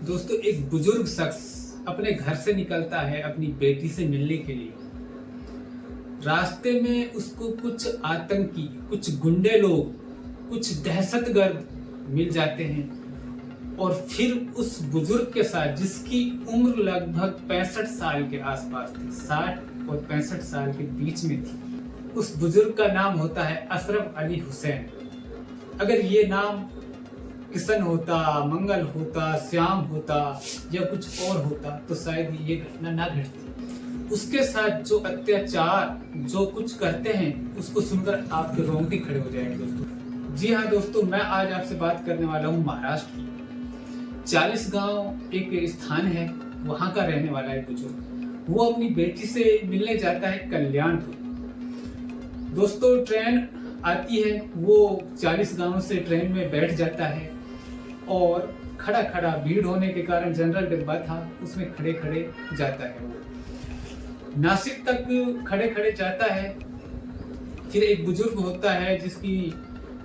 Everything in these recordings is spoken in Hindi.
दोस्तों, एक बुजुर्ग शख्स अपने घर से निकलता है अपनी बेटी से मिलने के लिए। रास्ते में उसको कुछ आतंकी, कुछ गुंडे लोग, कुछ दहशतगर्द मिल जाते हैं और फिर उस बुजुर्ग के साथ, जिसकी उम्र लगभग 65 साल के आसपास थी, 60 और 65 साल के बीच में थी। उस बुजुर्ग का नाम होता है अशरफ अली हुसैन। अगर ये नाम किशन होता, मंगल होता, श्याम होता या कुछ और होता तो शायद ये घटना ना घटती। उसके साथ जो अत्याचार, जो कुछ करते हैं, उसको सुनकर आपके रोंगटे खड़े हो जाएंगे दोस्तों। जी हाँ दोस्तों, मैं आज आपसे बात करने वाला हूँ महाराष्ट्र की 40 गांव एक स्थान है, वहां का रहने वाला है बुजुर्ग। वो अपनी बेटी से मिलने जाता है कल्याणपुर। दोस्तों, ट्रेन आती है, वो 40 गांवों से ट्रेन में बैठ जाता है और खड़ा खड़ा, भीड़ होने के कारण जनरल डिब्बा था, उसमें खड़े खड़े जाता है। वो नासिक तक खड़े खड़े जाता है। फिर एक बुजुर्ग होता है जिसकी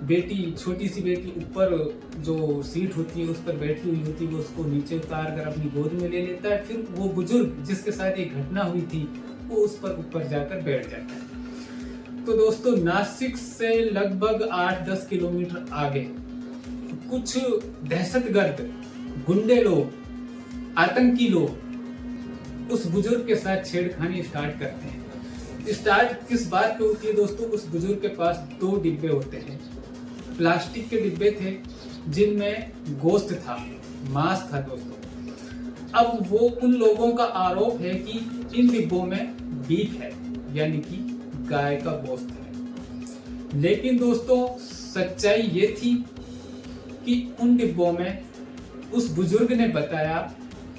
बेटी, छोटी सी बेटी, ऊपर जो सीट होती है उस पर बैठी हुई होती है, वो उसको नीचे उतार कर अपनी गोद में ले लेता है। फिर वो बुजुर्ग जिसके साथ एक घटना हुई थी, वो उस पर ऊपर जाकर बैठ जाता है। तो दोस्तों, नासिक से लगभग 8-10 किलोमीटर आगे कुछ दहशतगर्द, गुंडे लोग, आतंकी लोग उस बुजुर्ग के साथ छेड़खानी स्टार्ट करते हैं। स्टार्ट किस बात पे होती है दोस्तों? उस बुजुर्ग के पास 2 डिब्बे होते हैं, प्लास्टिक के डिब्बे थे जिनमें गोश्त था, मांस था दोस्तों। अब वो उन लोगों का आरोप है कि इन डिब्बों में बीफ है, यानी कि गाय का गोश्त है। लेकिन दोस्तों, सच्चाई ये थी कि उन डिब्बों में उस बुजुर्ग ने बताया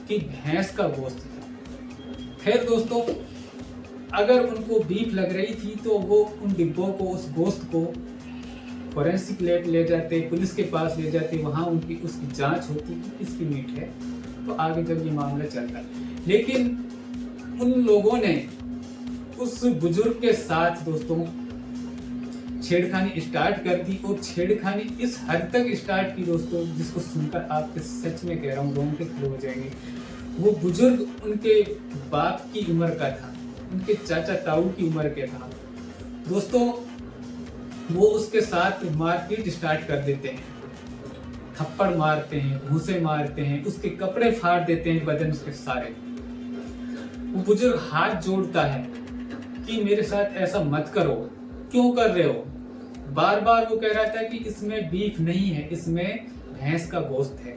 कि भैंस का गोश्त था। खैर दोस्तों, अगर उनको बीफ लग रही थी तो वो उन डिब्बों को, उस गोश्त को फोरेंसिक लैब ले जाते, पुलिस के पास ले जाते, वहां उनकी उसकी जांच होती कि किसकी मीट है, तो आगे जब ये मामला चलता। लेकिन उन लोगों ने उस बुजुर्ग के साथ दोस्तों छेड़खानी स्टार्ट कर दी, और छेड़खानी इस हद तक स्टार्ट की दोस्तों, जिसको सुनकर आपके, सच में कह रहा हूँ, रोंगटे खड़े हो जाएंगे। वो बुजुर्ग उनके बाप की उम्र का था, उनके चाचा ताऊ की उम्र के था दोस्तों। वो उसके साथ मारपीट स्टार्ट कर देते हैं, थप्पड़ मारते हैं, घूंसे मारते हैं, उसके कपड़े फाड़ देते हैं, बदन उसके सारे। वो बुजुर्ग हाथ जोड़ता है कि मेरे साथ ऐसा मत करो, क्यों कर रहे हो? बार बार वो कह रहा था कि इसमें बीफ नहीं है, इसमें भैंस का गोश्त है।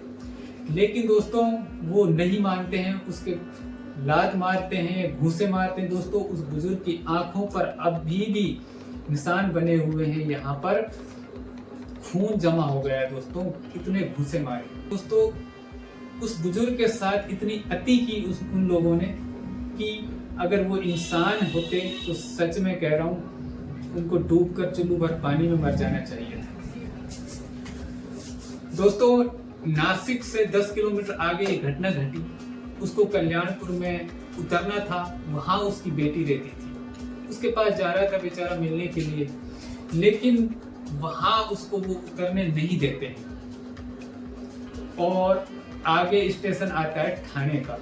लेकिन दोस्तों, वो नहीं मानते हैं, उसके लात मारते हैं, घूंसे मारते हैं। दोस्तों, उस बुजुर्ग की आंखों पर अभी भी निशान बने हुए हैं, यहाँ पर खून जमा हो गया है दोस्तों, इतने घूंसे मारे। दोस्तों, उस बुजुर्ग के साथ इतनी अति की उन लोगों ने कि अगर वो इंसान होते तो सच में कह रहा हूँ, उनको डूबकर चुल्लू भर पानी में मर जाना चाहिए था। दोस्तों, नासिक से 10 किलोमीटर आगे ये घटना घटी। उसको कल्याणपुर में उतरना था, वहां उसकी बेटी रहती थी, उसके पास जा रहा था बेचारा मिलने के लिए, लेकिन वहां उसको वो उतरने नहीं देते हैं। और आगे स्टेशन आता है ठाणे का,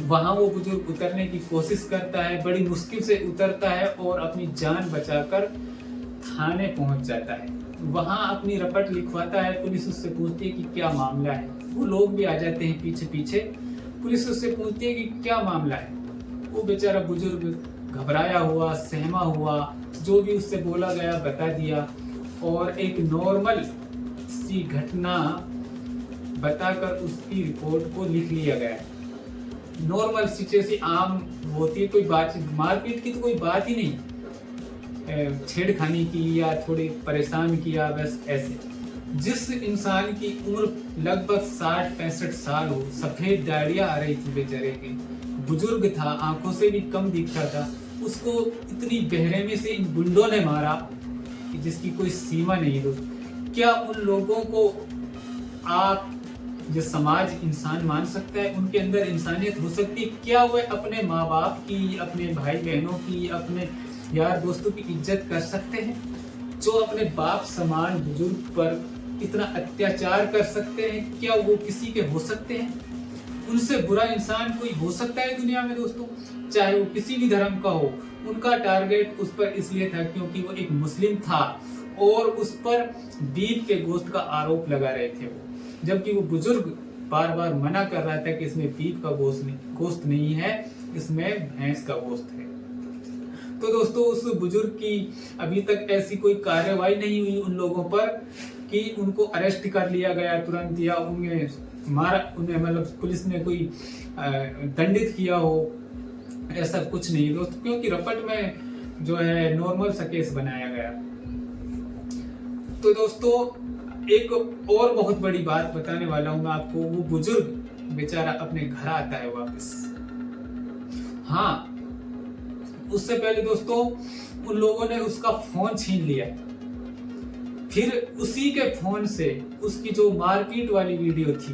वहां वो बुजुर्ग उतरने की कोशिश करता है, बड़ी मुश्किल से उतरता है और अपनी जान बचाकर थाने पहुंच जाता है। वहां अपनी रपट लिखवाता है, पुलिस उससे पूछती है कि क्या मामला है। वो लोग भी आ जाते हैं पीछे पीछे, पुलिस उससे पूछती है कि क्या मामला है। वो बेचारा बुजुर्ग घबराया हुआ, सहमा हुआ, जो भी उससे बोला गया बता दिया, और एक नॉर्मल सी घटना बताकर उसकी रिपोर्ट को लिख लिया गया। नॉर्मल सिचुएशन आम होती है, कोई बात, मारपीट की तो कोई बात ही नहीं, छेड़खानी की या थोड़ी परेशान किया, बस ऐसे। जिस इंसान की उम्र लगभग 60-65 साल हो, सफेद दाढ़ियां आ रही थी बेचारे की, बुजुर्ग था, आंखों से भी कम दिखता था, उसको इतनी बेरहमी से इन गुंडों ने मारा कि जिसकी कोई सीमा नहीं दोस्तों। क्या उन लोगों को आप, जो समाज इंसान मान सकता है? उनके अंदर इंसानियत हो सकती है क्या? वह अपने माँ बाप की, अपने भाई बहनों की, अपने यार दोस्तों की इज्जत कर सकते हैं? जो अपने बाप समान बुजुर्ग पर इतना अत्याचार कर सकते हैं? क्या वो किसी के हो सकते हैं? उनसे बुरा इंसान कोई हो सकता है दुनिया में दोस्तों? चाहे वो किसी भी धर्म का हो। उनका टारगेट उस पर इसलिए था क्योंकि वो एक मुस्लिम था और उस पर बीफ के गोश्त का आरोप लगा रहे थे वो, जबकि वो बुजुर्ग बार बार मना कर रहा था कि इसमें बीफ का गोश्त नहीं है, इसमें भैंस का गोश्त है। तो दोस्तों उस बुजुर्ग की अभी तक ऐसी कोई कार्रवाई नहीं हुई उन लोगों पर कि उनको अरेस्ट कर लिया गया तुरंत, या उन्हें मतलब पुलिस ने कोई दंडित किया हो, ऐसा कुछ नहीं दोस्तों, क्योंकि रपट में जो है नॉर्मल सा केस बनाया गया। तो दोस्तों एक और बहुत बड़ी बात बताने वाला हूं मैं आपको। वो बुजुर्ग बेचारा अपने घर आता है वापस। हाँ, उससे पहले दोस्तों उन लोगों ने उसका फोन छीन लिया, फिर उसी के फोन से उसकी जो मारपीट वाली वीडियो थी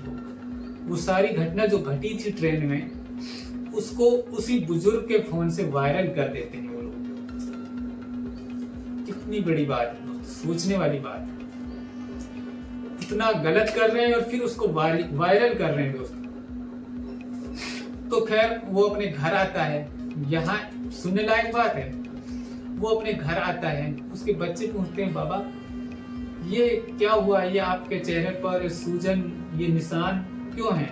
वो सारी घटना जो घटी थी ट्रेन में, उसको उसी बुजुर्ग के फोन से वायरल कर देते हैं वो लोग। कितनी बड़ी बात है, सोचने वाली बात है। इतना गलत कर रहे हैं और फिर उसको वायरल कर रहे हैं दोस्तों। तो खैर वो अपने घर आता है। यहाँ सुनने लायक बात है, वो अपने घर आता है, उसके बच्चे पूछते हैं बाबा ये क्या हुआ, ये आपके चेहरे पर सूजन, ये निशान क्यों है?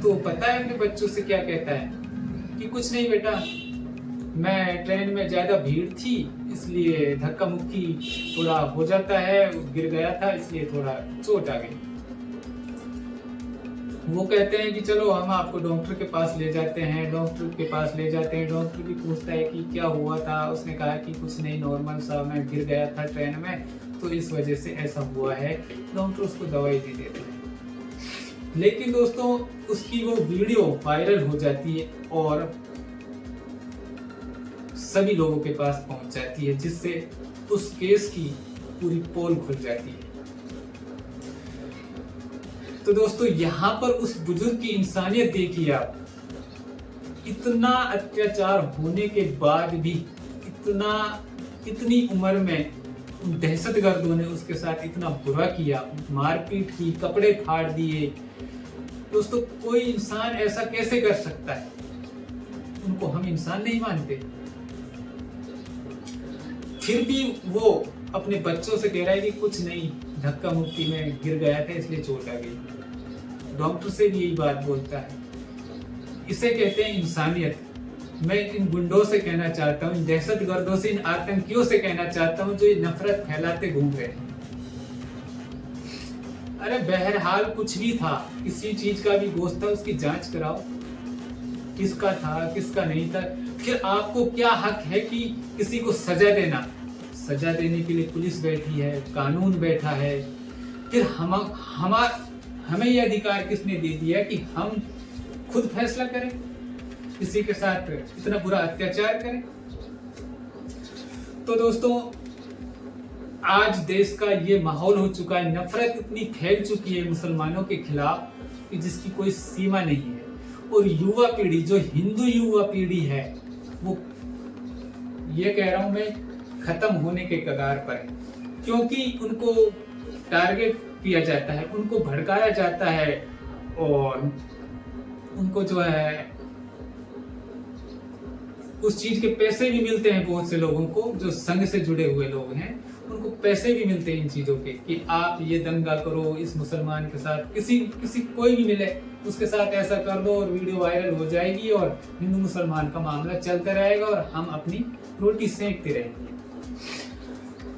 तो पता है अपने बच्चों से क्या कहता है कि कुछ नहीं बेटा, मैं ट्रेन में ज्यादा भीड़ थी इसलिए धक्का मुक्की थोड़ा हो जाता है, गिर गया था इसलिए थोड़ा चोट आ गई। वो कहते हैं कि चलो हम आपको डॉक्टर के पास ले जाते हैं। डॉक्टर के पास ले जाते हैं, डॉक्टर भी पूछता है कि क्या हुआ था। उसने कहा कि कुछ नहीं, नॉर्मल सा, मैं गिर गया था ट्रेन में तो इस वजह से ऐसा हुआ है। डॉक्टर उसको दवाई दे देते हैं। लेकिन दोस्तों उसकी वो वीडियो वायरल हो जाती है और सभी लोगों के पास पहुंच जाती है, जिससे उस केस की पूरी पोल खुल जाती है। तो दोस्तों यहाँ पर उस बुजुर्ग की इंसानियत देखिए आप। इतना अत्याचार होने के बाद भी इतनी उम्र में दहशतगर्दों ने उसके साथ इतना बुरा किया, मारपीट की, कपड़े फाड़ दिए। दोस्तों कोई इंसान ऐसा कैसे कर सकता है? उनको हम इंसान नहीं मानते। फिर भी वो अपने बच्चों से कह रहा है कि कुछ नहीं, धक्का मुक्की में गिर गया था इसलिए चोट आ गई। डॉक्टर से भी यही बात बोलता है। इसे कहते हैं इंसानियत। मैं इन गुंडों से कहना चाहता हूँ, इन दहशतगर्दों से, इन आतंकियों से कहना चाहता हूँ जो ये नफरत फैलाते घूम रहे हैं। अरे बहरहाल कुछ भी था, किसी चीज का भी गोश्त था, उसकी जांच कराओ, किसका था किसका नहीं था। फिर आपको क्या हक है कि किसी को सजा देना? सजा देने के लिए पुलिस बैठी है, कानून बैठा है। फिर हमें यह अधिकार किसने दे दिया कि हम खुद फैसला करें, किसी के साथ इतना बुरा अत्याचार करें? तो दोस्तों आज देश का ये माहौल हो चुका है, नफरत इतनी फैल चुकी है मुसलमानों के खिलाफ कि जिसकी कोई सीमा नहीं है। और युवा पीढ़ी, जो हिंदू युवा पीढ़ी है, वो ये कह रहा हूं मैं, खत्म होने के कगार पर है। क्योंकि उनको टारगेट किया जाता है, उनको भड़काया जाता है और उनको जो है उस चीज के पैसे भी मिलते हैं। बहुत से लोगों को जो संघ से जुड़े हुए लोग हैं, उनको पैसे भी मिलते हैं इन चीजों के कि आप ये दंगा करो, इस मुसलमान के साथ, किसी कोई भी मिले उसके साथ ऐसा कर दो और वीडियो वायरल हो जाएगी और हिंदू मुसलमान का मामला चलता रहेगा और हम अपनी रोटी सेंकते रहेंगे।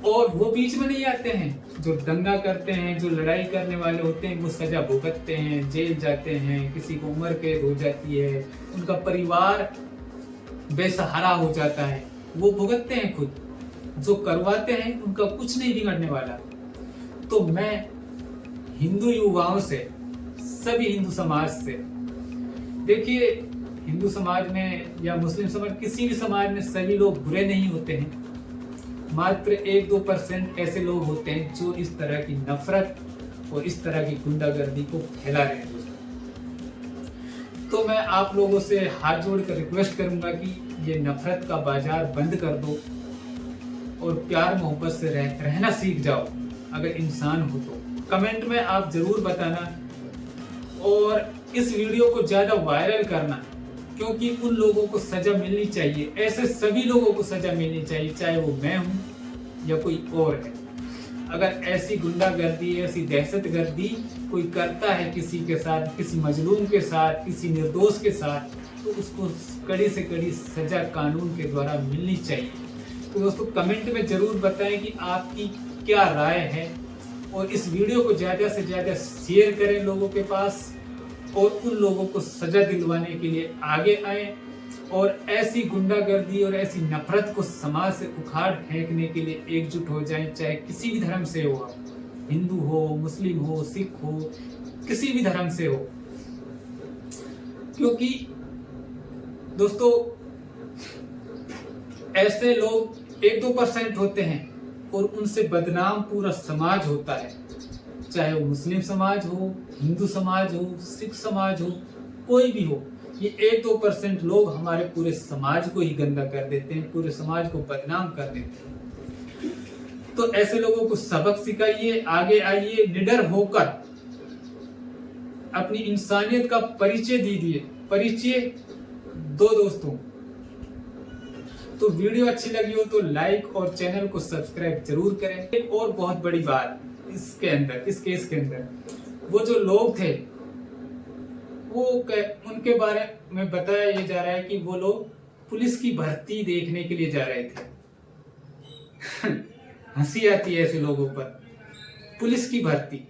और वो बीच में नहीं आते हैं। जो दंगा करते हैं, जो लड़ाई करने वाले होते हैं, वो सजा भुगतते हैं, जेल जाते हैं, किसी को उम्र कैद हो जाती है, उनका परिवार बेसहारा हो जाता है, वो भुगतते हैं खुद। जो करवाते हैं उनका कुछ नहीं बिगड़ने वाला। तो मैं हिंदू युवाओं से, सभी हिंदू समाज से, देखिए हिंदू समाज में या मुस्लिम समाज, किसी भी समाज में सभी लोग बुरे नहीं होते हैं। मात्र 1-2% ऐसे लोग होते हैं जो इस तरह की नफरत और इस तरह की गुंडागर्दी को फैला रहे हैं दोस्तों। तो मैं आप लोगों से हाथ जोड़कर रिक्वेस्ट करूंगा कि ये नफरत का बाजार बंद कर दो और प्यार मोहब्बत से रहना सीख जाओ। अगर इंसान हो तो कमेंट में आप जरूर बताना और इस वीडियो को ज्यादा वायरल करना, क्योंकि उन लोगों को सजा मिलनी चाहिए। ऐसे सभी लोगों को सजा मिलनी चाहिए, चाहे वो मैं हूं या कोई और है। अगर ऐसी गुंडागर्दी, ऐसी दहशतगर्दी कोई करता है किसी के साथ, किसी मजलूम के साथ, किसी निर्दोष के साथ, तो उसको कड़ी से कड़ी सजा कानून के द्वारा मिलनी चाहिए। तो दोस्तों कमेंट में जरूर बताएं कि आपकी क्या राय है, और इस वीडियो को ज़्यादा से ज़्यादा शेयर करें लोगों के पास, और उन लोगों को सजा दिलवाने के लिए आगे आए, और ऐसी गुंडागर्दी और ऐसी नफरत को समाज से उखाड़ फेंकने के लिए एकजुट हो जाएं, चाहे किसी भी धर्म से हो, आप हिंदू हो, मुस्लिम हो, सिख हो, किसी भी धर्म से हो। क्योंकि दोस्तों ऐसे लोग 1-2% होते हैं और उनसे बदनाम पूरा समाज होता है, चाहे वो मुस्लिम समाज हो, हिंदू समाज हो, सिख समाज हो, कोई भी हो। ये 1-2% लोग हमारे पूरे समाज को ही गंदा कर देते हैं, पूरे समाज को बदनाम कर देते हैं। तो ऐसे लोगों को सबक सिखाइए, आगे आइए, निडर होकर अपनी इंसानियत का परिचय दीजिए, परिचय दो दोस्तों। तो वीडियो अच्छी लगी हो तो लाइक और चैनल को सब्सक्राइब जरूर करें। एक और बहुत बड़ी बात इस केस के अंदर, वो जो लोग थे वो उनके बारे में बताया ये जा रहा है कि वो लोग पुलिस की भर्ती देखने के लिए जा रहे थे। हंसी आती है ऐसे लोगों पर। पुलिस की भर्ती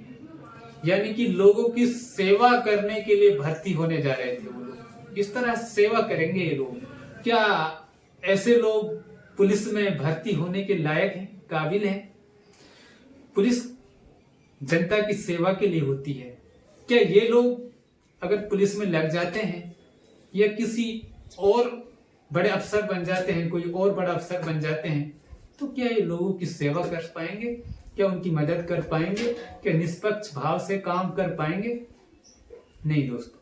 यानी कि लोगों की सेवा करने के लिए भर्ती होने जा रहे थे वो लोग। किस तरह सेवा करेंगे ये लोग? क्या ऐसे लोग पुलिस में भर्ती होने के लायक हैं, काबिल हैं? पुलिस जनता की सेवा के लिए होती है। क्या ये लोग अगर पुलिस में लग जाते हैं या किसी और बड़े अफसर बन जाते हैं, कोई और बड़ा अफसर बन जाते हैं, तो क्या ये लोगों की सेवा कर पाएंगे? क्या उनकी मदद कर पाएंगे? क्या निष्पक्ष भाव से काम कर पाएंगे? नहीं दोस्तों।